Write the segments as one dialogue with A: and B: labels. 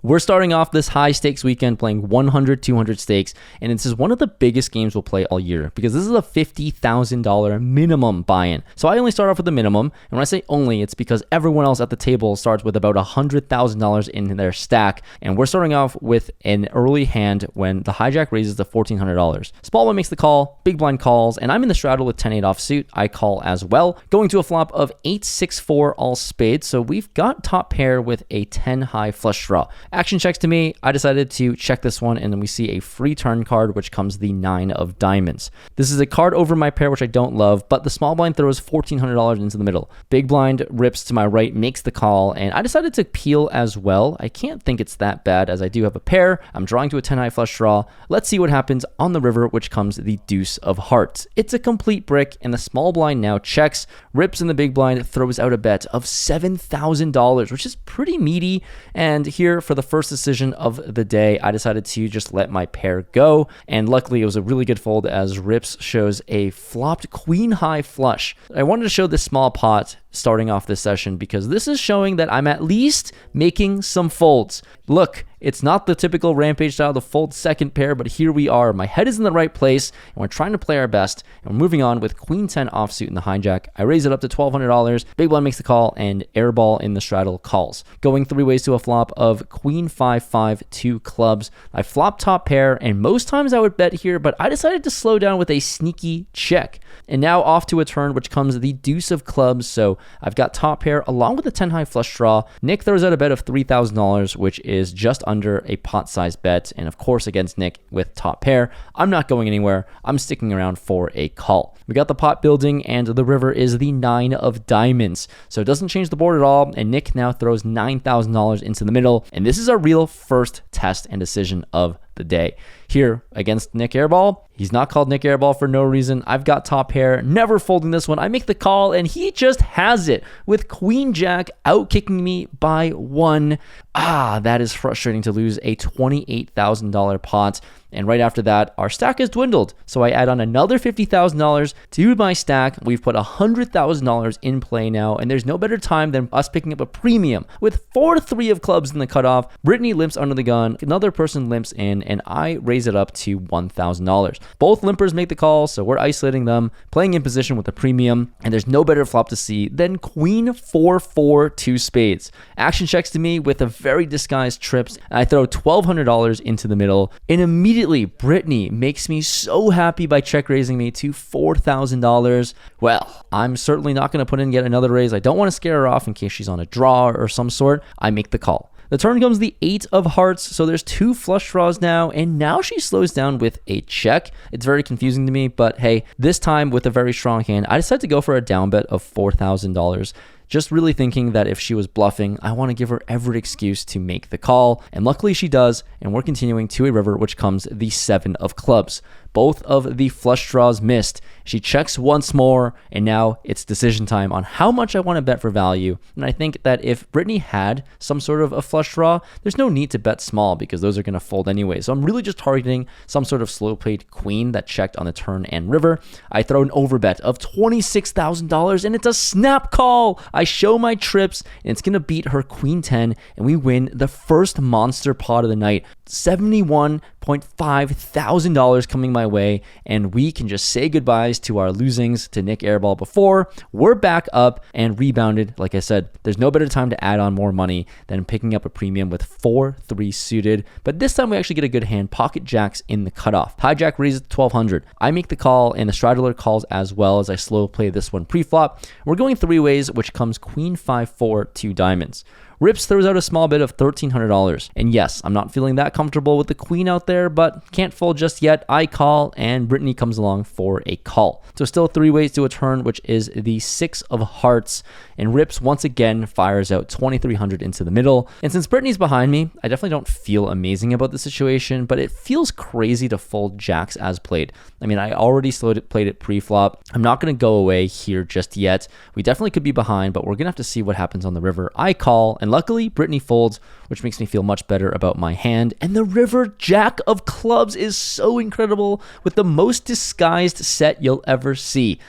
A: We're starting off this high stakes weekend playing 100, 200 stakes, and this is one of the biggest games we'll play all year because this is a $50,000 minimum buy-in. So I only start off with the minimum, and when I say only, it's because everyone else at the table starts with about $100,000 in their stack, and we're starting off with an early hand when the hijack raises to $1,400. Small one makes the call, big blind calls, and I'm in the straddle with 10-8 offsuit. I call as well, going to a flop of 8-6-4 all spades, so we've got top pair with a 10 high flush draw. Action checks to me. I decided to check this one, and then we see a free turn card, which comes the 9 of diamonds. This is a card over my pair, which I don't love, but the small blind throws $1,400 into the middle. Big blind rips to my right, makes the call, and I decided to peel as well. I can't think it's that bad as I do have a pair. I'm drawing to a 10 high flush draw. Let's see what happens on the river, which comes the deuce of hearts. It's a complete brick, and the small blind now checks, rips in the big blind, throws out a bet of $7,000, which is pretty meaty. And here for the first decision of the day, I decided to just let my pair go, and luckily it was a really good fold as rips shows a flopped queen high flush. I wanted to show this small pot starting off this session because this is showing that I'm at least making some folds. Look, it's not the typical Rampage style to fold second pair, but here we are. My head is in the right place, and we're trying to play our best, and we're moving on with queen 10 offsuit in the hijack. I raise it up to $1,200. Big blind makes the call, and airball in the straddle calls. Going three ways to a flop of queen 5-5, 2 clubs. I flop top pair, and most times I would bet here, but I decided to slow down with a sneaky check. And now off to a turn, which comes the deuce of clubs, so I've got top pair along with a 10 high flush draw. Nick throws out a bet of $3,000, which is just under a pot-sized bet, and of course against Nick with top pair, I'm not going anywhere. I'm sticking around for a call. We got the pot building, and the river is the 9 of diamonds, so it doesn't change the board at all, and Nick now throws $9,000 into the middle, and this is our real first test and decision of the day. Here against Nick Airball, he's not called Nick Airball for no reason. I've got top pair, never folding this one. I make the call, and he just has it with queen jack out kicking me by 1. That is frustrating to lose a $28,000 pot. And right after that, our stack has dwindled. So I add on another $50,000 to my stack. We've put $100,000 in play now, and there's no better time than us picking up a premium. With 4-3 of clubs in the cutoff, Brittany limps under the gun, another person limps in, and I raise it up to $1,000. Both limpers make the call, so we're isolating them, playing in position with a premium, and there's no better flop to see than queen 4-4, 2 spades. Action checks to me with a very disguised trips, and I throw $1,200 into the middle, and immediately Brittany makes me so happy by check raising me to $4,000. Well, I'm certainly not going to put in yet another raise. I don't want to scare her off in case she's on a draw or some sort. I make the call. The turn comes the 8 of hearts, so there's 2 flush draws now, and now she slows down with a check. It's very confusing to me, but hey, this time with a very strong hand, I decided to go for a down bet of $4,000. Just really thinking that if she was bluffing, I want to give her every excuse to make the call, and luckily she does, and we're continuing to a river, which comes the 7 of clubs. Both of the flush draws missed. She checks once more, and now it's decision time on how much I want to bet for value. And I think that if Brittany had some sort of a flush draw, there's no need to bet small because those are going to fold anyway. So I'm really just targeting some sort of slow played queen that checked on the turn and river. I throw an overbet of $26,000, and it's a snap call. I show my trips, and it's going to beat her queen 10, and we win the first monster pot of the night. $71.5 thousand coming my way, and we can just say goodbyes to our losings to Nick Airball before. We're back up and rebounded. Like I said, there's no better time to add on more money than picking up a premium with 4-3 suited, but this time we actually get a good hand. Pocket jacks in the cutoff. Hijack raises to $1,200. I make the call, and the straddler calls as well as I slow play this one pre-flop. We're going 3 ways, which comes queen 5-4, 2 diamonds. Rips throws out a small bid of $1,300. And yes, I'm not feeling that comfortable with the queen out there, but can't fold just yet. I call, and Brittany comes along for a call. So still 3 ways to a turn, which is the 6 of hearts. And Rips once again fires out $2,300 into the middle. And since Brittany's behind me, I definitely don't feel amazing about the situation, but it feels crazy to fold jacks as played. I mean, I already played it pre-flop. I'm not going to go away here just yet. We definitely could be behind, but we're going to have to see what happens on the river. I call, and luckily, Brittany folds, which makes me feel much better about my hand. And the river jack of clubs is so incredible with the most disguised set you'll ever see.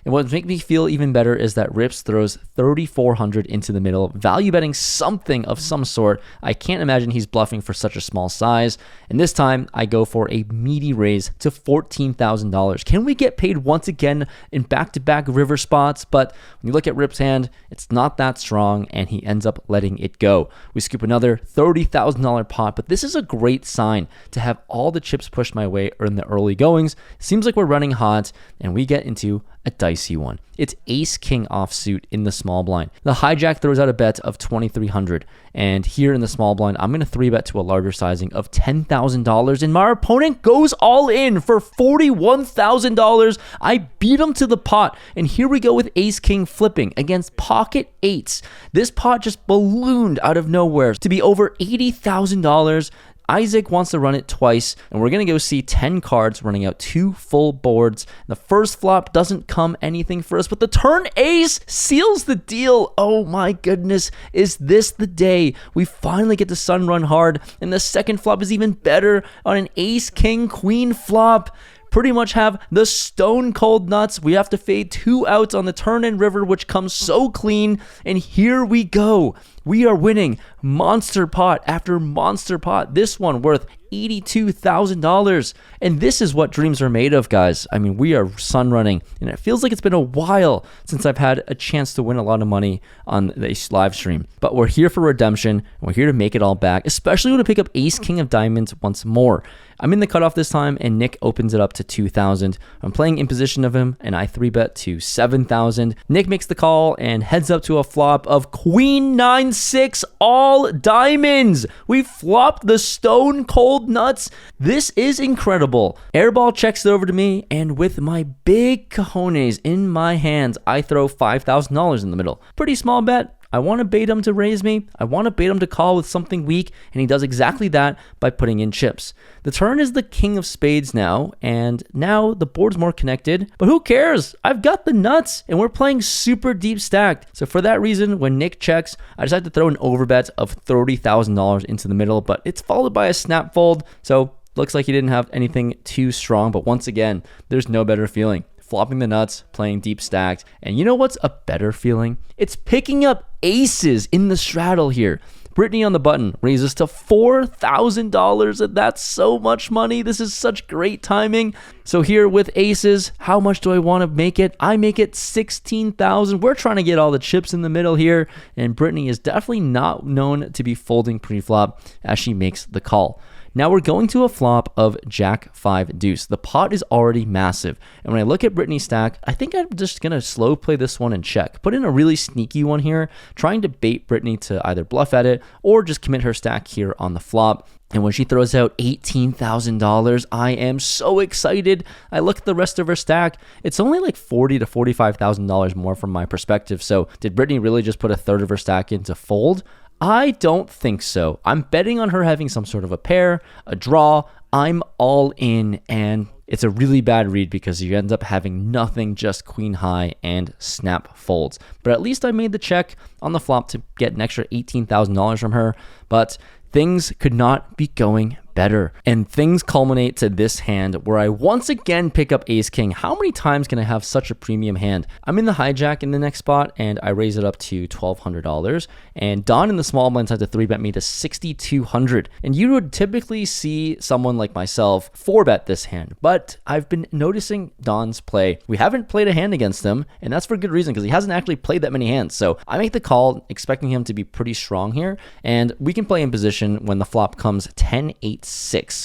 A: And what makes me feel even better is that Rips throws 3,400 into the middle, value betting something of some sort. I can't imagine he's bluffing for such a small size. And this time I go for a meaty raise to $14,000. Can we get paid once again in back-to-back river spots? But when you look at Rip's hand, it's not that strong, and he ends up letting it go. We scoop another $30,000 pot, but this is a great sign to have all the chips pushed my way in the early goings. Seems like we're running hot, and we get into a dicey one. It's ace king offsuit in the small blind. The hijack throws out a bet of 2,300, and here in the small blind, I'm going to 3-bet to a larger sizing of $10,000, and my opponent goes all in for $41,000. I beat him to the pot, and here we go with ace king flipping against pocket eights. This pot just ballooned out of nowhere to be over $80,000. Isaac wants to run it twice, and we're going to go see 10 cards running out 2 full boards. The first flop doesn't come anything for us, but the turn ace seals the deal. Oh my goodness, is this the day we finally get the sun run hard? And the second flop is even better on an ace king queen flop. Pretty much have the stone cold nuts. We have to fade 2 outs on the turn and river, which comes so clean. And here we go. We are winning monster pot after monster pot. This one worth $82,000. And this is what dreams are made of, guys. I mean, we are sun running, and it feels like it's been a while since I've had a chance to win a lot of money on this live stream. But we're here for redemption, and we're here to make it all back, especially when we pick up ace king of diamonds once more. I'm in the cutoff this time, and Nick opens it up to 2,000. I'm playing in position of him, and I 3-bet to 7,000. Nick makes the call and heads up to a flop of queen 9-6 all diamonds. We flopped the stone cold nuts. This is incredible. Airball checks it over to me, and with my big cojones in my hands, I throw $5,000 in the middle. Pretty small bet. I want to bait him to raise me. I want to bait him to call with something weak, and he does exactly that by putting in chips. The turn is the king of spades now, and now the board's more connected, but who cares? I've got the nuts, and we're playing super deep stacked. So for that reason, when Nick checks, I decide to throw an overbet of $30,000 into the middle, but it's followed by a snap fold, so looks like he didn't have anything too strong, but once again, there's no better feeling. Flopping the nuts, playing deep stacked. And you know what's a better feeling? It's picking up aces in the straddle here. Brittany on the button raises to $4,000, and that's so much money. This is such great timing. So here with aces, how much do I want to make it? I make it $16,000. We're trying to get all the chips in the middle here, and Brittany is definitely not known to be folding pre-flop as she makes the call. Now we're going to a flop of Jack 5 deuce. The pot is already massive. And when I look at Brittany's stack, I think I'm just going to slow play this one and check. Put in a really sneaky one here, trying to bait Brittany to either bluff at it or just commit her stack here on the flop. And when she throws out $18,000, I am so excited. I look at the rest of her stack. It's only like $40,000 to $45,000 more from my perspective. So did Brittany really just put a third of her stack into fold? I don't think so. I'm betting on her having some sort of a pair, a draw. I'm all in, and it's a really bad read because you end up having nothing, just queen high and snap folds. But at least I made the check on the flop to get an extra $18,000 from her. But things could not be going better. And things culminate to this hand where I once again pick up ace king. How many times can I have such a premium hand? I'm in the hijack in the next spot, and I raise it up to $1,200. And Don in the small blinds had to 3-bet me to $6,200. And you would typically see someone like myself 4-bet this hand, but I've been noticing Don's play. We haven't played a hand against him, and that's for good reason because he hasn't actually played that many hands. So I make the call expecting him to be pretty strong here, and we can play in position when the flop comes 10-8-6.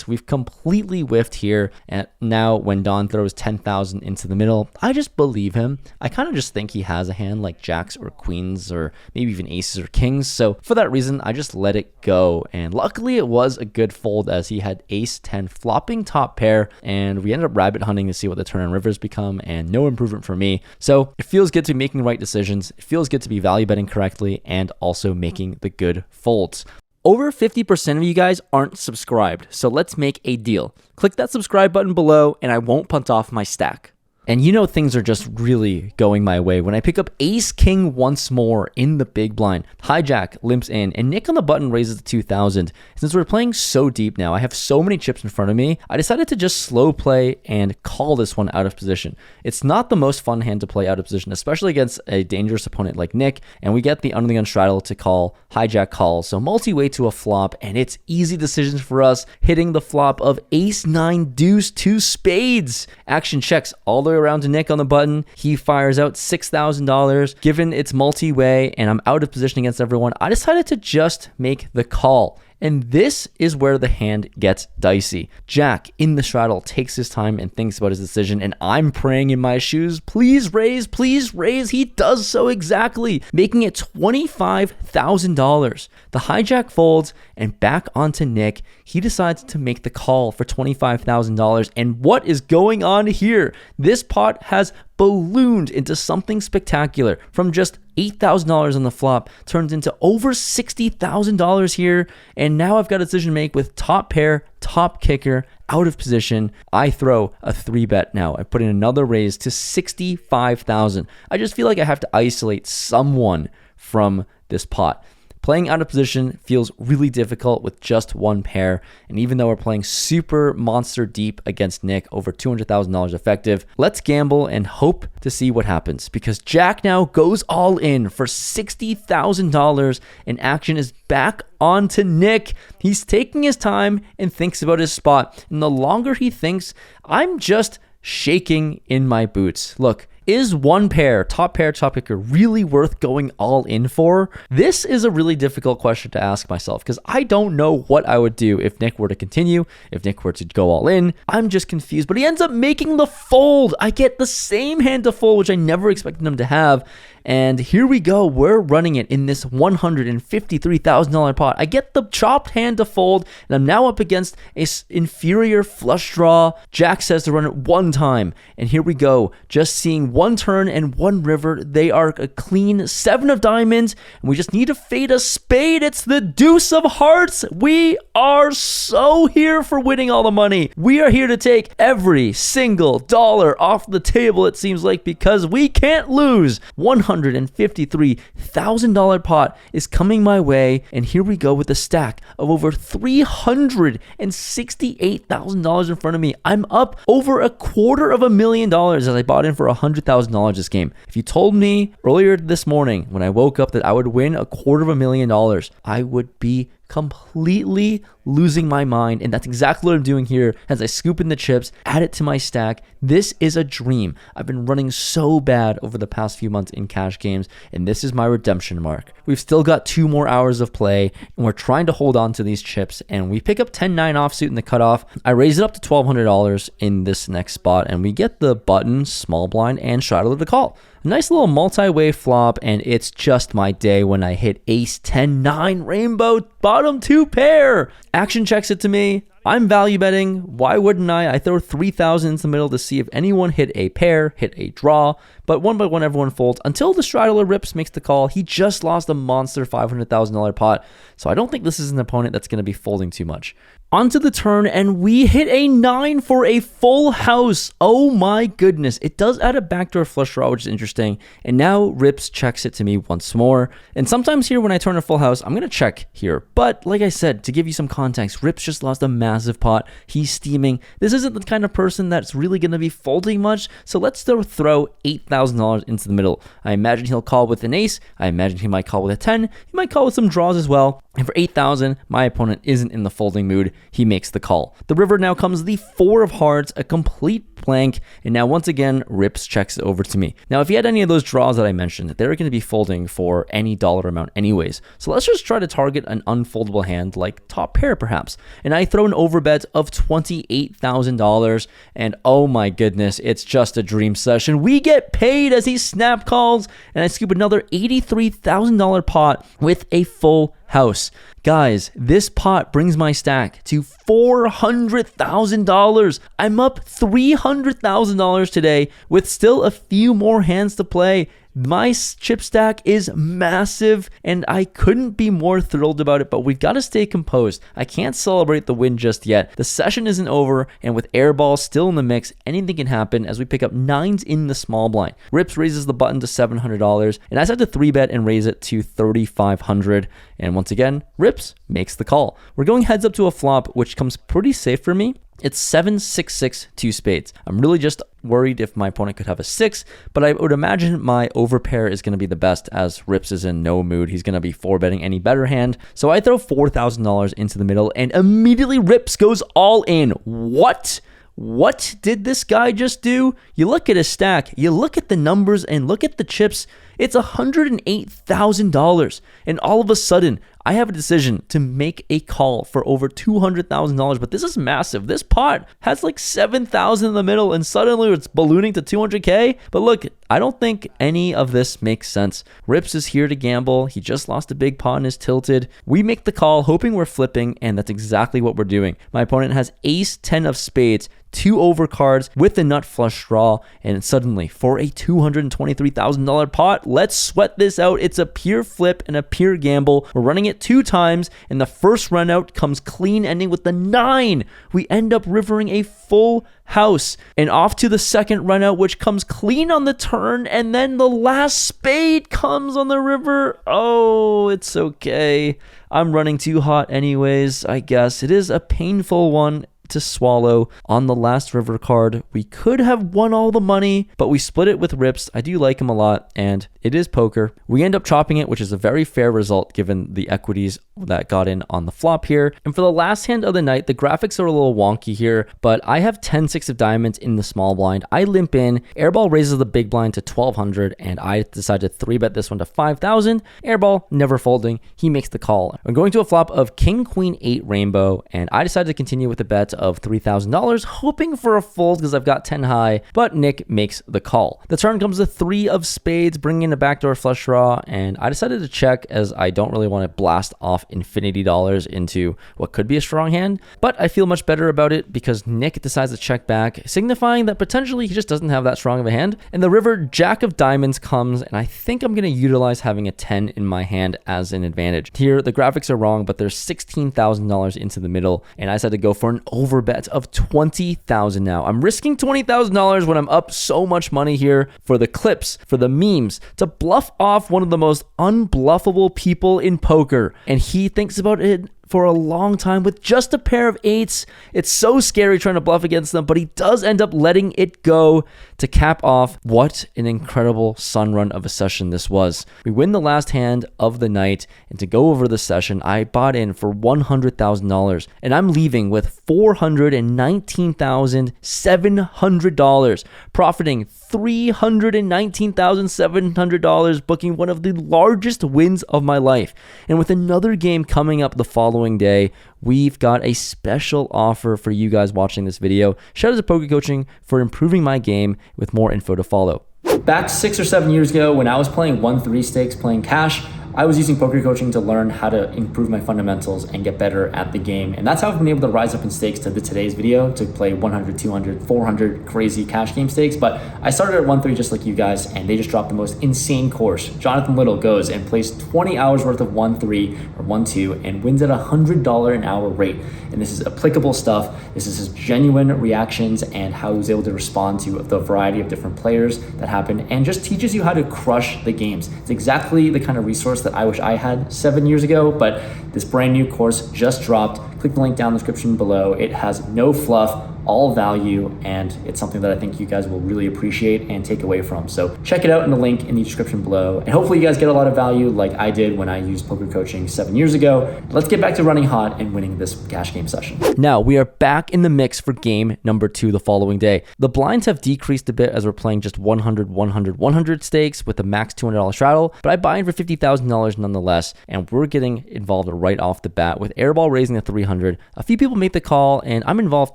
A: We've completely whiffed here, and now when Don throws 10,000 into the middle, I just believe him. I kind of just think he has a hand like jacks or queens or maybe even aces or kings, so for that reason I just let it go. And luckily it was a good fold as he had ace 10 flopping top pair, and we ended up rabbit hunting to see what the turn and rivers become, and no improvement for me. So it feels good to be making the right decisions, it feels good to be value betting correctly, and also making the good folds. Over 50% of you guys aren't subscribed, so let's make a deal. Click that subscribe button below and I won't punt off my stack. And you know things are just really going my way when I pick up ace king once more in the big blind. Hijack limps in and Nick on the button raises to 2,000. Since we're playing so deep now, I have so many chips in front of me, I decided to just slow play and call this one out of position. It's not the most fun hand to play out of position, especially against a dangerous opponent like Nick, and we get the under the gun straddle to call hijack calls. So multi-way to a flop, and it's easy decisions for us, hitting the flop of ace 9 deuce 2 spades. Action checks all the way around to Nick on the button. He fires out $6,000. Given it's multi-way and I'm out of position against everyone, I decided to just make the call. And this is where the hand gets dicey. Jack in the straddle takes his time and thinks about his decision, and I'm praying in my shoes, please raise, please raise. He does so exactly, making it $25,000. The hijack folds, and back onto Nick. He decides to make the call for $25,000. And what is going on here? This pot has ballooned into something spectacular. From just $8,000 on the flop turns into over $60,000 here. And now I've got a decision to make with top pair, top kicker, out of position. I throw a 3-bet now. I put in another raise to $65,000. I just feel like I have to isolate someone from this pot. Playing out of position feels really difficult with just one pair, and even though we're playing super monster deep against Nick, over $200,000 effective, let's gamble and hope to see what happens, because Jack now goes all in for $60,000, and action is back onto Nick. He's taking his time and thinks about his spot, and the longer he thinks, I'm just shaking in my boots. Look, is one pair, top kicker, really worth going all in for? This is a really difficult question to ask myself, because I don't know what I would do if Nick were to continue, if Nick were to go all in. I'm just confused, but he ends up making the fold. I get the same hand to fold, which I never expected him to have. And here we go. We're running it in this $153,000 pot. I get the chopped hand to fold, and I'm now up against an inferior flush draw. Jack says to run it one time, and here we go. Just seeing one turn and one river. They are a clean 7 of diamonds, and we just need to fade a spade. It's the deuce of hearts. We are so here for winning all the money. We are here to take every single dollar off the table, it seems like, because we can't lose. $153,000 pot is coming my way, and here we go with a stack of over $368,000 in front of me. I'm up over $250,000 as I bought in for $100,000 this game. If you told me earlier this morning when I woke up that I would win $250,000, I would be completely losing my mind, and that's exactly what I'm doing here as I scoop in the chips, add it to my stack. This is a dream. I've been running so bad over the past few months in cash games, and this is my redemption mark. We've still got 2 more hours of play, and we're trying to hold on to these chips, and we pick up 10-9 offsuit in the cutoff. I raise it up to $1,200 in this next spot, and we get the button, small blind, and straddle to call. A nice little multi-way flop, and it's just my day when I hit ace 10-9 rainbow bottom 2 pair. Action checks it to me. I'm value betting. Why wouldn't I? I throw 3,000 into the middle to see if anyone hit a pair, hit a draw, but one by one everyone folds until the straddler rips, makes the call. He just lost a monster $500,000 pot, so I don't think this is an opponent that's going to be folding too much. Onto the turn, and we hit a 9 for a full house. Oh my goodness. It does add a backdoor flush draw, which is interesting. And now Rips checks it to me once more. And sometimes here when I turn a full house, I'm going to check here. But like I said, to give you some context, Rips just lost a massive pot. He's steaming. This isn't the kind of person that's really going to be folding much. So let's throw $8,000 into the middle. I imagine he'll call with an ace. I imagine he might call with a 10. He might call with some draws as well. And for $8,000, my opponent isn't in the folding mood. He makes the call. The river now comes the 4 of hearts, a complete blank, and now once again, Rips checks it over to me. Now, if he had any of those draws that I mentioned, they're going to be folding for any dollar amount anyways. So let's just try to target an unfoldable hand like top pair perhaps. And I throw an overbet of $28,000, and oh my goodness, it's just a dream session. We get paid as he snap calls, and I scoop another $83,000 pot with a full house. Guys, this pot brings my stack to $400,000. I'm up $300,000 today with still a few more hands to play. My chip stack is massive, and I couldn't be more thrilled about it, but we've got to stay composed. I can't celebrate the win just yet. The session isn't over, and with airball still in the mix, anything can happen as we pick up 9s in the small blind. Rips raises the button to $700, and I decided to 3-bet and raise it to $3,500. And once again, Rips makes the call. We're going heads up to a flop, which comes pretty safe for me. It's 7-6-6 2 spades. I'm really just worried if my opponent could have a 6, but I would imagine my overpair is going to be the best as Rips is in no mood. He's going to be 4-betting any better hand. So I throw $4,000 into the middle, and immediately Rips goes all in. What? What did this guy just do? You look at his stack, you look at the numbers, and look at the chips. It's $108,000. And all of a sudden, I have a decision to make a call for over $200,000, but this is massive. This pot has like 7,000 in the middle, and suddenly it's ballooning to 200K. But look, I don't think any of this makes sense. Rips is here to gamble. He just lost a big pot and is tilted. We make the call, hoping we're flipping, and that's exactly what we're doing. My opponent has ace 10 of spades, 2 overcards with a nut flush draw, and suddenly for a $223,000 pot, let's sweat this out. It's a pure flip and a pure gamble. We're running it 2 times, and the first run out comes clean, ending with the 9. We end up rivering a full house, and off to the second run out, which comes clean on the turn, and then the last spade comes on the river. Oh, it's okay. I'm running too hot anyways, I guess. It is a painful one to swallow. On the last river card, we could have won all the money, but we split it with Rips. I do like him a lot, and it is poker. We end up chopping it, which is a very fair result given the equities that got in on the flop here. And for the last hand of the night, the graphics are a little wonky here, but I have 10-6 of diamonds in the small blind. I limp in, airball raises the big blind to 1,200, and I decide to 3-bet this one to 5,000. Airball never folding. He makes the call. I'm going to a flop of king, queen, 8 rainbow, and I decided to continue with a bet of $3,000, hoping for a fold because I've got 10 high, but Nick makes the call. The turn comes to 3 of spades, bringing in a backdoor flush draw, and I decided to check as I don't really want to blast off infinity dollars into what could be a strong hand, but I feel much better about it because Nick decides to check back, signifying that potentially he just doesn't have that strong of a hand. And the river jack of diamonds comes, and I think I'm going to utilize having a 10 in my hand as an advantage. Here, the graphics are wrong, but there's $16,000 into the middle, and I decided to go for an overbet of $20,000 now. I'm risking $20,000 when I'm up so much money here for the clips, for the memes, to bluff off one of the most unbluffable people in poker, and he thinks about it for a long time with just a pair of 8s. It's so scary trying to bluff against them, but he does end up letting it go to cap off. What an incredible sun run of a session this was. We win the last hand of the night, and to go over the session, I bought in for $100,000, and I'm leaving with $419,700, profiting $319,700, booking one of the largest wins of my life. And with another game coming up the following day, we've got a special offer for you guys watching this video. Shout out to Poker Coaching for improving my game, with more info to follow. Back 6 or 7 years ago, when I was playing 1-3 stakes, playing cash, I was using Poker Coaching to learn how to improve my fundamentals and get better at the game. And that's how I've been able to rise up in stakes to today's video, to play 100, 200, 400 crazy cash game stakes. But I started at 1-3 just like you guys, and they just dropped the most insane course. Jonathan Little goes and plays 20 hours worth of 1-3 or 1-2 and wins at $100 an hour rate. And this is applicable stuff. This is his genuine reactions and how he was able to respond to the variety of different players that happen, and just teaches you how to crush the games. It's exactly the kind of resource that I wish I had 7 years ago, but this brand new course just dropped. Click the link down in the description below. It has no fluff, all value, and it's something that I think you guys will really appreciate and take away from. So check it out in the link in the description below. And hopefully you guys get a lot of value like I did when I used Poker Coaching 7 years ago. Let's get back to running hot and winning this cash game session. Now we are back in the mix for game number 2 the following day. The blinds have decreased a bit as we're playing just 100, 100, 100 stakes with a max $200 straddle, but I buy in for $50,000 nonetheless, and we're getting involved right off the bat with airball raising to 300. A few people make the call, and I'm involved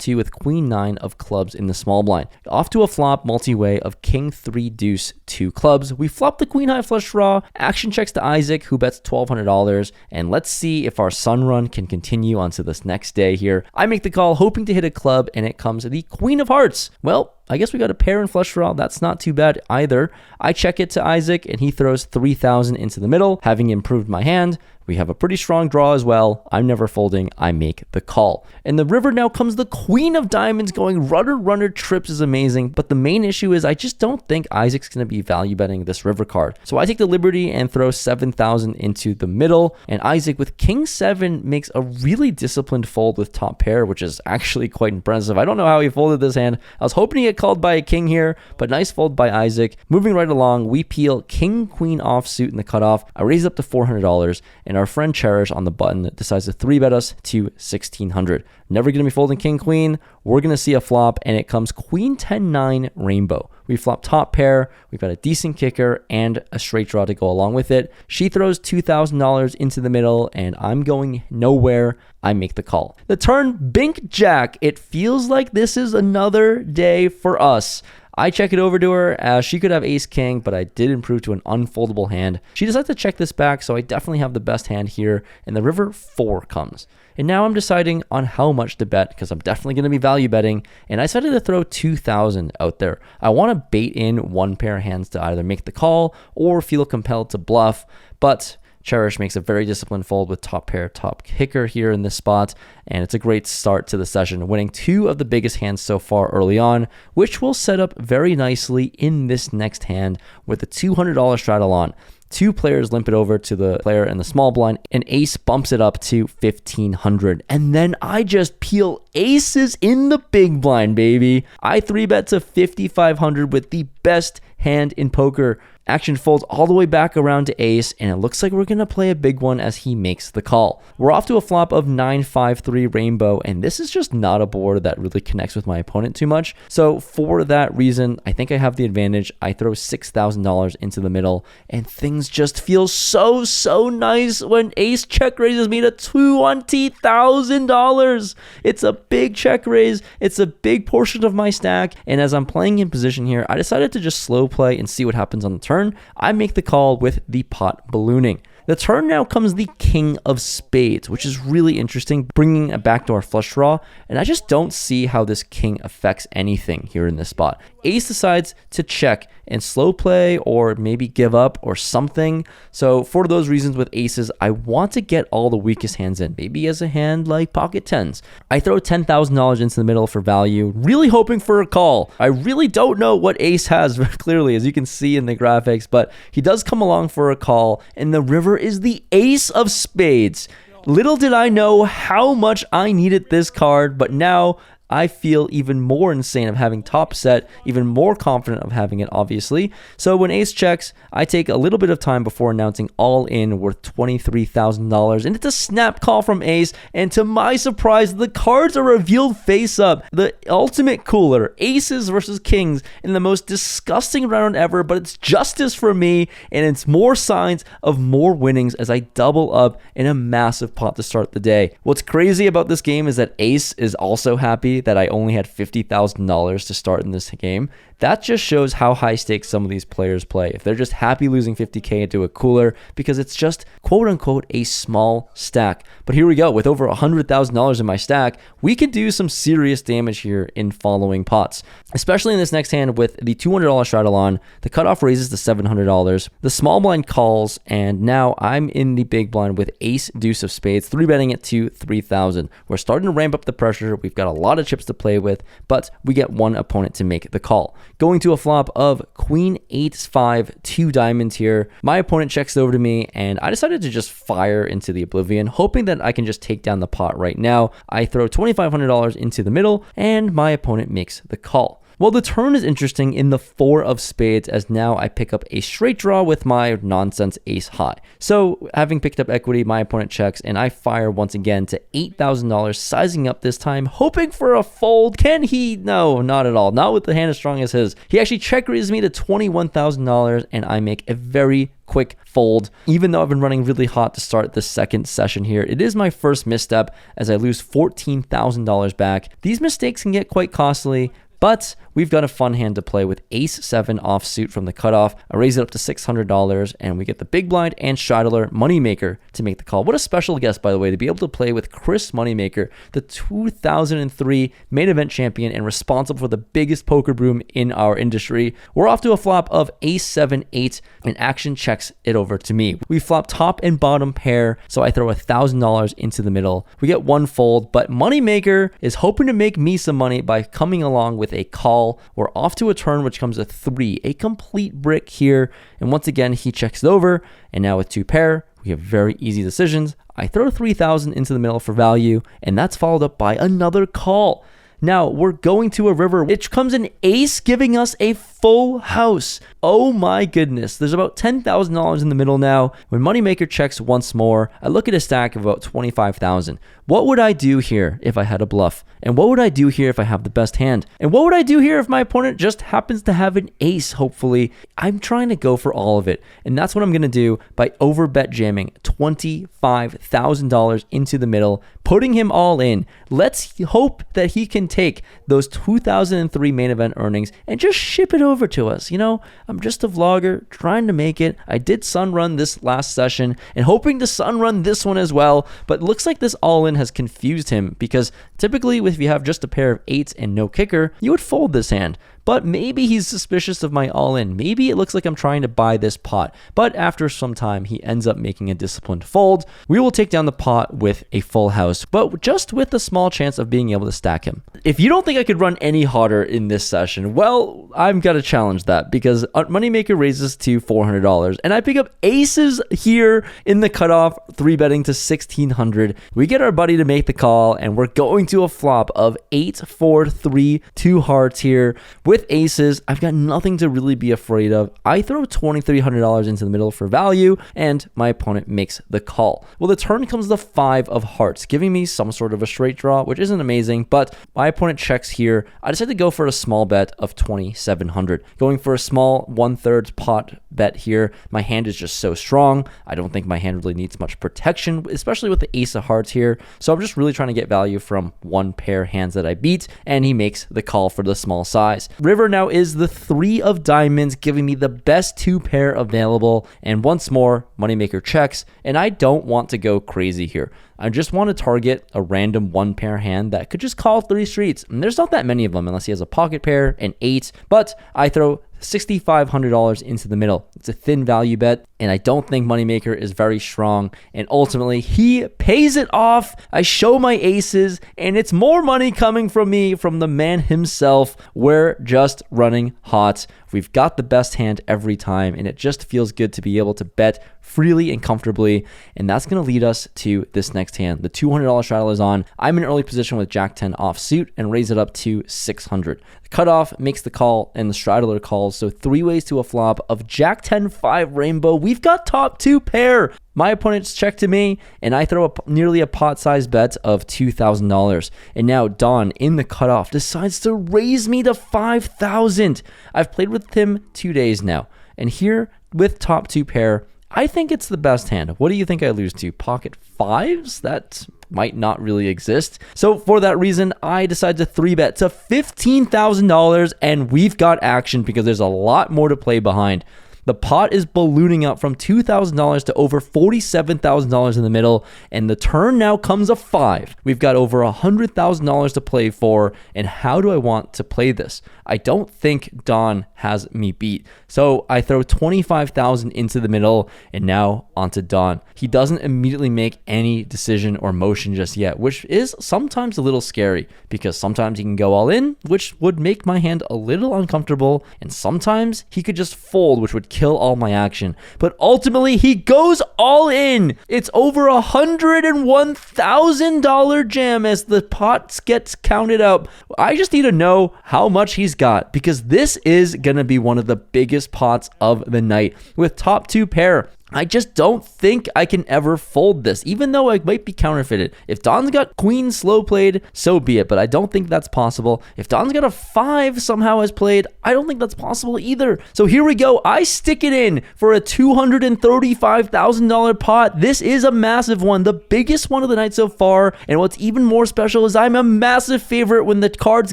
A: too with queen 9 of clubs in the small blind. Off to a flop multi-way of king 3 deuce 2 clubs. We flop the queen high flush draw, action checks to Isaac, who bets $1,200, and let's see if our sun run can continue onto this next day here. I make the call, hoping to hit a club, and it comes the queen of hearts. Well, I guess we got a pair in flush draw. That's not too bad either. I check it to Isaac, and he throws 3,000 into the middle, having improved my hand. We have a pretty strong draw as well. I'm never folding. I make the call. In the river now comes the queen of diamonds going runner trips is amazing. But the main issue is I just don't think Isaac's going to be value betting this river card. So I take the liberty and throw 7,000 into the middle. And Isaac with king 7 makes a really disciplined fold with top pair, which is actually quite impressive. I don't know how he folded this hand. I was hoping to get called by a king here, but nice fold by Isaac. Moving right along, we peel king queen offsuit in the cutoff. I raise up to $400, and our friend Cherish on the button decides to 3-bet us to 1,600. Never going to be folding king queen. We're going to see a flop, and it comes queen 10-9 rainbow. We flop top pair. We've got a decent kicker and a straight draw to go along with it. She throws $2,000 into the middle, and I'm going nowhere. I make the call. The turn, bink jack. It feels like this is another day for us. I check it over to her. She could have ace king, but I did improve to an unfoldable hand. She decides to check this back, so I definitely have the best hand here, and the river 4 comes. And now I'm deciding on how much to bet, because I'm definitely going to be value betting, and I decided to throw 2,000 out there. I want to bait in one pair of hands to either make the call or feel compelled to bluff, but Cherish makes a very disciplined fold with top pair, top kicker here in this spot, and it's a great start to the session, winning 2 of the biggest hands so far early on, which will set up very nicely in this next hand with the $200 straddle on. 2 players limp it over to the player in the small blind, and ace bumps it up to 1,500. And then I just peel aces in the big blind, baby. I 3-bet to 5,500 with the best hand in poker. Action folds all the way back around to ace, and it looks like we're going to play a big one as he makes the call. We're off to a flop of 9-5-3 rainbow, and this is just not a board that really connects with my opponent too much. So for that reason, I think I have the advantage. I throw $6,000 into the middle, and things just feel so nice when ace check raises me to $20,000. It's a big check raise. It's a big portion of my stack, and as I'm playing in position here, I decided to just slow play and see what happens on the turn. I make the call with the pot ballooning. The turn now comes the king of spades, which is really interesting, bringing a backdoor flush draw, and I just don't see how this king affects anything here in this spot. Ace decides to check and slow play or maybe give up or something. So for those reasons with aces, I want to get all the weakest hands in, maybe as a hand like pocket tens. I throw $10,000 into the middle for value, really hoping for a call. I really don't know what ace has very clearly, as you can see in the graphics, but he does come along for a call, and the river is the ace of spades. Little did I know how much I needed this card, but now I feel even more insane of having top set, even more confident of having it, obviously. So when ace checks, I take a little bit of time before announcing all in worth $23,000, and it's a snap call from ace, and to my surprise, the cards are revealed face up. The ultimate cooler, aces versus kings, in the most disgusting round ever, but it's justice for me, and it's more signs of more winnings as I double up in a massive pot to start the day. What's crazy about this game is that ace is also happy that I only had $50,000 to start in this game. That just shows how high stakes some of these players play. If they're just happy losing $50K into a cooler because it's just quote unquote a small stack. But here we go. With over $100,000 in my stack, we can do some serious damage here in following pots, especially in this next hand with the $200 straddle on. The cutoff raises to $700. The small blind calls, and now I'm in the big blind with ace deuce of spades, 3-betting it to 3,000. We're starting to ramp up the pressure. We've got a lot of chips to play with, but we get one opponent to make the call. Going to a flop of queen 8-5, 2 diamonds here. My opponent checks over to me, and I decided to just fire into the oblivion, hoping that I can just take down the pot right now. I throw $2,500 into the middle, and my opponent makes the call. Well, the turn is interesting in the 4 of spades, as now I pick up a straight draw with my nonsense ace high. So having picked up equity, my opponent checks, and I fire once again to $8,000, sizing up this time, hoping for a fold. Can he? No, not at all. Not with the hand as strong as his. He actually check raises me to $21,000, and I make a very quick fold. Even though I've been running really hot to start the second session here, it is my first misstep as I lose $14,000 back. These mistakes can get quite costly, but we've got a fun hand to play with ace 7 offsuit from the cutoff. I raise it up to $600, and we get the big blind and straddler moneymaker to make the call. What a special guest, by the way, to be able to play with Chris Moneymaker, the 2003 main event champion and responsible for the biggest poker boom in our industry. We're off to a flop of ace 7-8, and action checks it over to me. We flop top and bottom pair, so I throw $1,000 into the middle. We get one fold, but Moneymaker is hoping to make me some money by coming along with a call. We're off to a turn which comes a 3, a complete brick here, and once again he checks it over, and now with 2 pair we have very easy decisions. I throw $3,000 into the middle for value, and that's followed up by another call. Now we're going to a river, which comes an ace, giving us a full house. Oh my goodness. There's about $10,000 in the middle now. When Moneymaker checks once more, I look at a stack of about $25,000. What would I do here if I had a bluff? And what would I do here if I have the best hand? And what would I do here if my opponent just happens to have an ace, hopefully? I'm trying to go for all of it. And that's what I'm going to do by overbet jamming $25,000 into the middle, putting him all in. Let's hope that he can take those 2003 main event earnings and just ship it over to us. You know, I'm just a vlogger trying to make it. I did sun run this last session and hoping to sun run this one as well, but looks like this all-in has confused him, because typically if you have just a pair of 8s and no kicker, you would fold this hand. But maybe he's suspicious of my all-in. Maybe it looks like I'm trying to buy this pot. But after some time, he ends up making a disciplined fold. We will take down the pot with a full house, but just with a small chance of being able to stack him. If you don't think I could run any hotter in this session, well, I've got to challenge that, because Moneymaker raises to $400, and I pick up aces here in the cutoff, 3-betting to $1,600. We get our buddy to make the call, and we're going to a flop of 8, 4, 3, 2 hearts here. With aces, I've got nothing to really be afraid of. I throw $2,300 into the middle for value, and my opponent makes the call. Well, the turn comes the 5 of hearts, giving me some sort of a straight draw, which isn't amazing, but my opponent checks here. I decided to go for a small bet of $2,700. Going for a small 1/3 pot bet here. My hand is just so strong. I don't think my hand really needs much protection, especially with the ace of hearts here. So I'm just really trying to get value from one pair hands that I beat, and he makes the call for the small size. River now is the 3 of diamonds, giving me the best 2 pair available. And once more, Moneymaker checks, and I don't want to go crazy here. I just want to target a random 1-pair hand that could just call 3 streets. And there's not that many of them unless he has a pocket pair, an 8, but I throw $6,500 into the middle. It's a thin value bet, and I don't think Moneymaker is very strong, and ultimately he pays it off. I show my aces, and it's more money coming from me, from the man himself. We're just running hot. We've got the best hand every time, and it just feels good to be able to bet freely and comfortably, and that's going to lead us to this next hand. The $200 straddle is on. I'm in early position with Jack 10 offsuit and raise it up to $600. The cutoff makes the call, and the straddler calls, so 3 ways to a flop of Jack 10 5 rainbow. We've got top 2 pair. My opponent's check to me, and I throw nearly a pot-sized bet of $2,000. And now Don, in the cutoff, decides to raise me to $5,000. I've played with him 2 days now, and here with top 2 pair, I think it's the best hand. What do you think I lose to? Pocket 5s? That might not really exist. So for that reason, I decided to 3-bet to $15,000, and we've got action because there's a lot more to play behind. The pot is ballooning up from $2,000 to over $47,000 in the middle, and the turn now comes a 5. We've got over $100,000 to play for, and how do I want to play this? I don't think Don has me beat, so I throw $25,000 into the middle, and now onto Don. He doesn't immediately make any decision or motion just yet, which is sometimes a little scary, because sometimes he can go all in, which would make my hand a little uncomfortable, and sometimes he could just fold, which would kill all my action. But ultimately, he goes all in. It's over $101,000 jam as the pots gets counted up. I just need to know how much he's got, because this is going to be one of the biggest pots of the night with top 2 pair. I just don't think I can ever fold this, even though I might be counterfeited. If Don's got queen slow played, so be it, but I don't think that's possible. If Don's got a 5 somehow has played, I don't think that's possible either. So here we go. I stick it in for a $235,000 pot. This is a massive one, the biggest one of the night so far, and what's even more special is I'm a massive favorite when the cards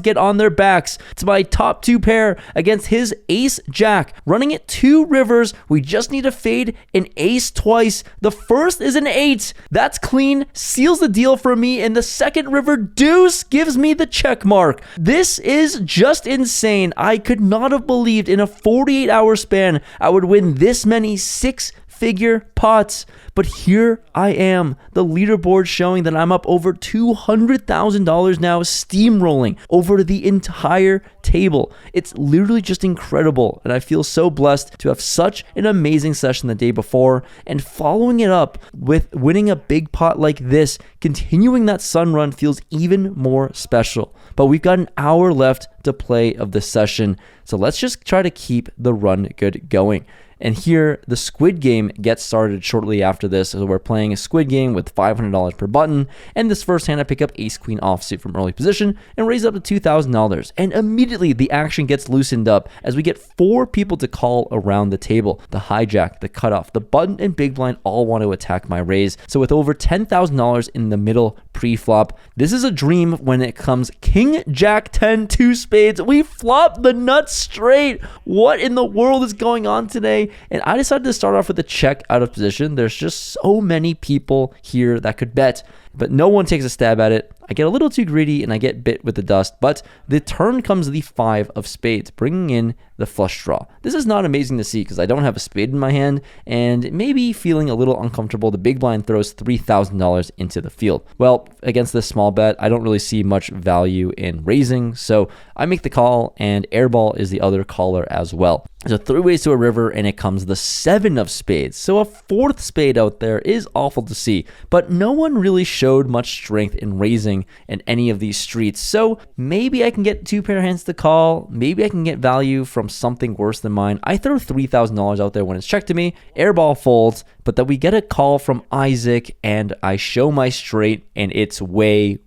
A: get on their backs. It's my top 2 pair against his ace jack. Running it 2 rivers, we just need to fade an ace twice. The first is an 8. That's clean, seals the deal for me, and the second river deuce gives me the check mark. This is just insane. I could not have believed in a 48-hour span I would win this many 6-figure pots. But here I am, the leaderboard showing that I'm up over $200,000 now, steamrolling over the entire table. It's literally just incredible, and I feel so blessed to have such an amazing session the day before, and following it up with winning a big pot like this. Continuing that sun run feels even more special. But we've got an hour left to play of the session, so let's just try to keep the run good going. And here, the squid game gets started shortly after this. So we're playing a squid game with $500 per button. And this first hand, I pick up ace-queen offsuit from early position and raise up to $2,000. And immediately, the action gets loosened up as we get 4 people to call around the table. The hijack, the cutoff, the button, and big blind all want to attack my raise. So with over $10,000 in the middle pre-flop, this is a dream when it comes king, jack, 10, 2 spades. We flop the nuts straight. What in the world is going on today? And I decided to start off with a check out of position. There's just so many people here that could bet, but no one takes a stab at it. I get a little too greedy and I get bit with the dust, but the turn comes the 5 of spades, bringing in the flush draw. This is not amazing to see because I don't have a spade in my hand, and maybe feeling a little uncomfortable, the big blind throws $3,000 into the field. Well, against this small bet, I don't really see much value in raising, so I make the call, and airball is the other caller as well. So 3 ways to a river, and it comes the 7 of spades. So a 4th spade out there is awful to see, but no one really showed much strength in raising in any of these streets. So maybe I can get 2 pair hands to call. Maybe I can get value from something worse than mine. I throw $3,000 out there when it's checked to me. Airball folds, but then we get a call from Isaac, and I show my straight, and it's way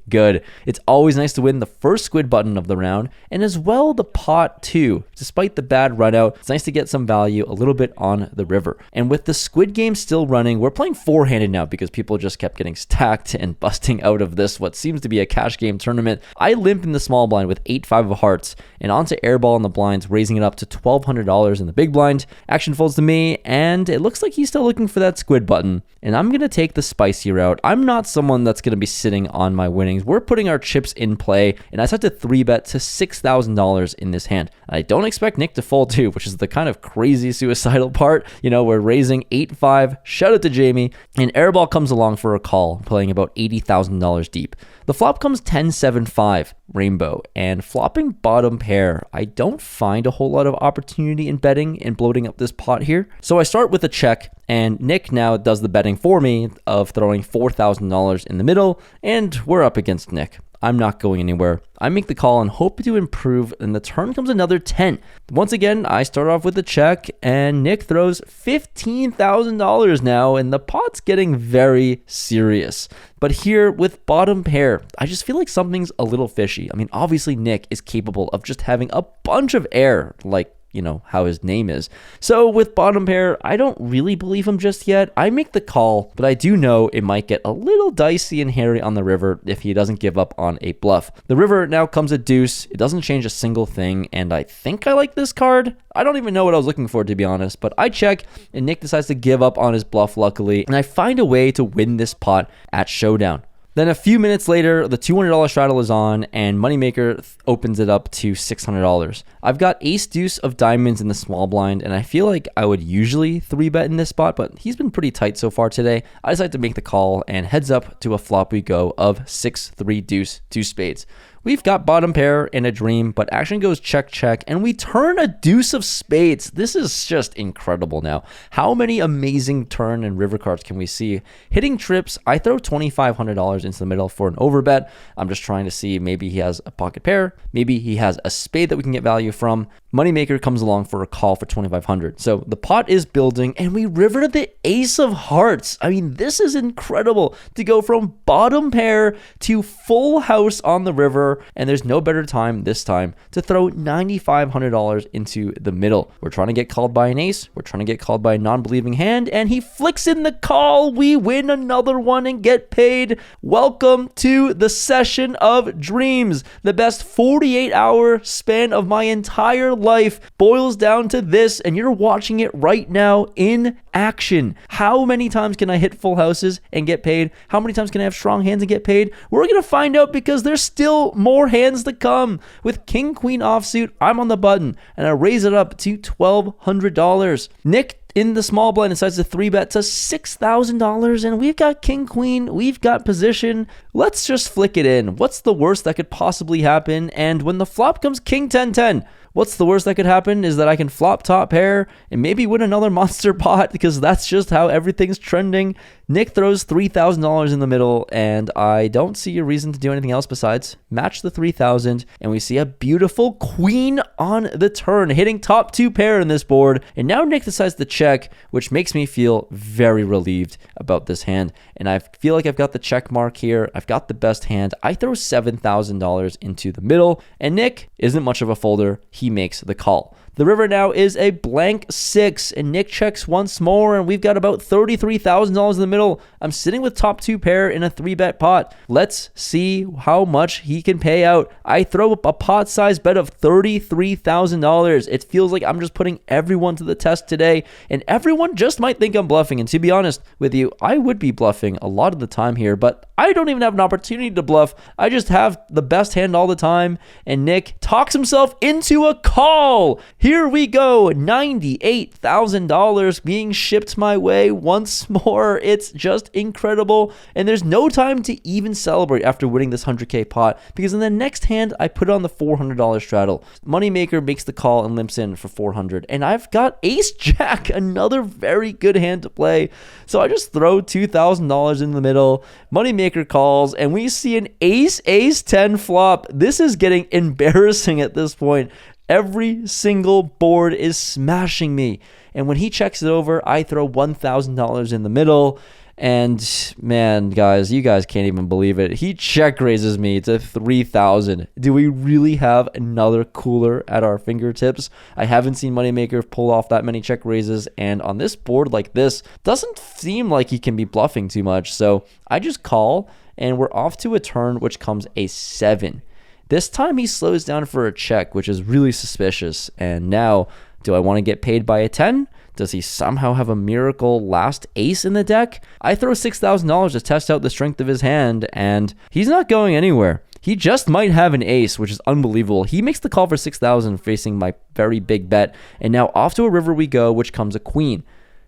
A: good. It's always nice to win the first squid button of the round, and as well the pot too. Despite the bad run out, it's nice to get some value a little bit on the river. And with the squid game still running, we're playing 4-handed now because people just kept getting stacked and busting out of this what seems to be a cash game tournament. I limp in the small blind with 8-5 of hearts and onto airball in the blinds, raising it up to $1,200 in the big blind. Action folds to me, and it looks like he's still looking for that squid button, and I'm gonna take the spicy route. I'm not someone that's gonna be sitting on my winnings. We're putting our chips in play, and I set to 3-bet to $6,000 in this hand. I don't expect Nick to fold too, which is the kind of crazy suicidal part. You know, we're raising 8-5, shout out to Jamie, and airball comes along for a call, playing about $80,000 deep. The flop comes 10-7-5 rainbow, and flopping bottom pair. I don't find a whole lot of opportunity in betting and bloating up this pot here. So I start with a check, and Nick now does the betting for me of throwing $4,000 in the middle, and we're up against Nick. I'm not going anywhere. I make the call and hope to improve, and the turn comes another 10. Once again, I start off with a check, and Nick throws $15,000 now, and the pot's getting very serious. But here, with bottom pair, I just feel like something's a little fishy. I mean, obviously Nick is capable of just having a bunch of air, like, you know, how his name is. So with bottom pair, I don't really believe him just yet. I make the call, but I do know it might get a little dicey and hairy on the river if he doesn't give up on a bluff. The river now comes a deuce. It doesn't change a single thing, and I think I like this card. I don't even know what I was looking for, to be honest, but I check, and Nick decides to give up on his bluff, luckily, and I find a way to win this pot at showdown. Then a few minutes later, the $200 straddle is on, and Moneymaker opens it up to $600. I've got ace deuce of diamonds in the small blind, and I feel like I would usually 3-bet in this spot, but he's been pretty tight so far today. I decide to make the call, and heads up to a flop we go of 6-3 deuce, 2 spades. We've got bottom pair and a dream, but action goes check, check, and we turn a deuce of spades. This is just incredible now. How many amazing turn and river cards can we see? Hitting trips, I throw $2,500 into the middle for an overbet. I'm just trying to see maybe he has a pocket pair, maybe he has a spade that we can get value from. Moneymaker comes along for a call for $2,500. So the pot is building, and we river the ace of hearts. I mean, this is incredible to go from bottom pair to full house on the river. And there's no better time this time to throw $9,500 into the middle. We're trying to get called by an ace. We're trying to get called by a non-believing hand, and he flicks in the call. We win another one and get paid. Welcome to the session of dreams. The best 48-hour span of my entire life boils down to this, and you're watching it right now in action. How many times can I hit full houses and get paid? How many times can I have strong hands and get paid? We're going to find out, because there's still more hands to come. With king queen offsuit, I'm on the button and I raise it up to $1,200. Nick in the small blind decides to 3-bet to $6,000, and we've got king queen, we've got position. Let's just flick it in. What's the worst that could possibly happen? And when the flop comes king 10-10, what's the worst that could happen is that I can flop top pair and maybe win another monster pot, because that's just how everything's trending. Nick throws $3,000 in the middle, and I don't see a reason to do anything else besides match the 3,000, and we see a beautiful queen on the turn, hitting top 2 pair in this board. And now Nick decides to check, which makes me feel very relieved about this hand, and I feel like I've got the check mark here. I've got the best hand. I throw $7,000 into the middle, and Nick isn't much of a folder. He makes the call. The river now is a blank 6, and Nick checks once more, and we've got about $33,000 in the middle. I'm sitting with top 2 pair in a 3-bet pot. Let's see how much he can pay out. I throw up a pot size bet of $33,000. It feels like I'm just putting everyone to the test today, and everyone just might think I'm bluffing. And to be honest with you, I would be bluffing a lot of the time here, but I don't even have an opportunity to bluff. I just have the best hand all the time, and Nick talks himself into a call. Here we go, $98,000 being shipped my way once more. It's just incredible, and there's no time to even celebrate after winning this 100K pot, because in the next hand, I put on the $400 straddle. Moneymaker makes the call and limps in for $400, and I've got ace-jack, another very good hand to play. So I just throw $2,000 in the middle. Moneymaker calls, and we see an ace-10 flop. This is getting embarrassing at this point. Every single board is smashing me. And when he checks it over, I throw $1,000 in the middle. And man, guys, you guys can't even believe it. He check raises me to $3,000. Do we really have another cooler at our fingertips? I haven't seen Moneymaker pull off that many check raises. And on this board like this, doesn't seem like he can be bluffing too much. So I just call, and we're off to a turn, which comes a 7. This time he slows down for a check, which is really suspicious. And now, do I want to get paid by a 10? Does he somehow have a miracle last ace in the deck? I throw $6,000 to test out the strength of his hand, and he's not going anywhere. He just might have an ace, which is unbelievable. He makes the call for $6,000 facing my very big bet. And now off to a river we go, which comes a queen.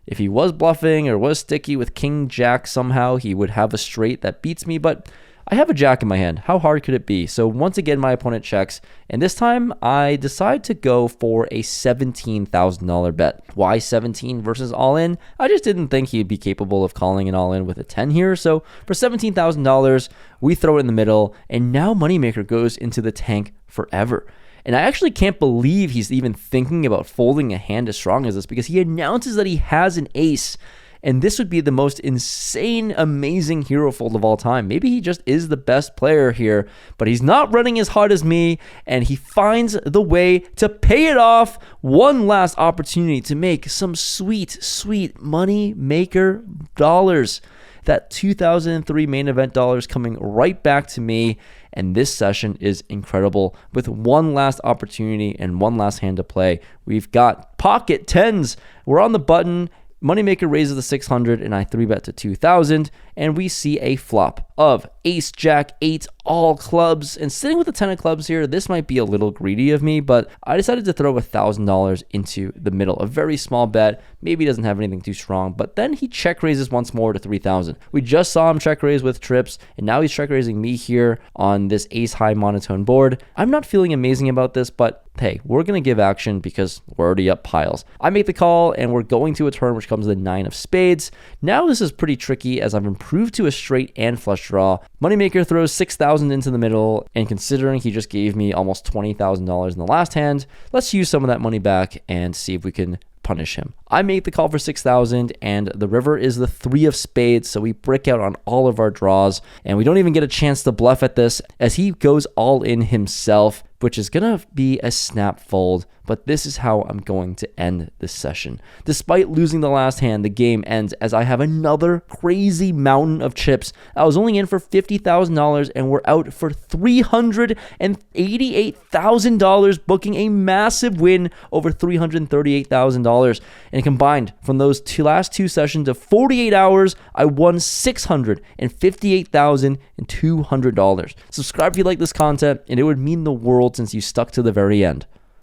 A: If he was bluffing or was sticky with king jack somehow, he would have a straight that beats me, but I have a jack in my hand. How hard could it be? So once again, my opponent checks, and this time I decide to go for a $17,000 bet. Why 17 versus all in? I just didn't think he'd be capable of calling an all in with a 10 here. So for $17,000, we throw it in the middle, and now Moneymaker goes into the tank forever. And I actually can't believe he's even thinking about folding a hand as strong as this, because he announces that he has an ace. And this would be the most insane, amazing hero fold of all time. Maybe he just is the best player here, but he's not running as hard as me, and he finds the way to pay it off. One last opportunity to make some sweet, sweet money maker dollars. That 2003 main event dollars coming right back to me. And this session is incredible. With one last opportunity and one last hand to play, we've got pocket 10s. We're on the button. Moneymaker raises the 600, and I 3-bet to 2,000, and we see a flop of ace, jack, 8, all clubs, and sitting with a 10 of clubs here, this might be a little greedy of me, but I decided to throw $1,000 into the middle. A very small bet. Maybe he doesn't have anything too strong, but then he check raises once more to 3,000. We just saw him check raise with trips, and now he's check raising me here on this ace high monotone board. I'm not feeling amazing about this, but hey, we're going to give action because we're already up piles. I make the call, and we're going to a turn which comes the 9 of spades. Now this is pretty tricky as I've improved to a straight and flush draw. Moneymaker throws 6,000 into the middle, and considering he just gave me almost $20,000 in the last hand, let's use some of that money back and see if we can punish him. I make the call for 6,000, and the river is the 3 of spades, so we brick out on all of our draws, and we don't even get a chance to bluff at this as he goes all in himself, which is gonna be a snap fold, but this is how I'm going to end this session. Despite losing the last hand, the game ends as I have another crazy mountain of chips. I was only in for $50,000 and we're out for $388,000, booking a massive win over $338,000. And combined from those last two sessions of 48 hours, I won $658,200. Subscribe if you like this content, and it would mean the world since you stuck to the very end.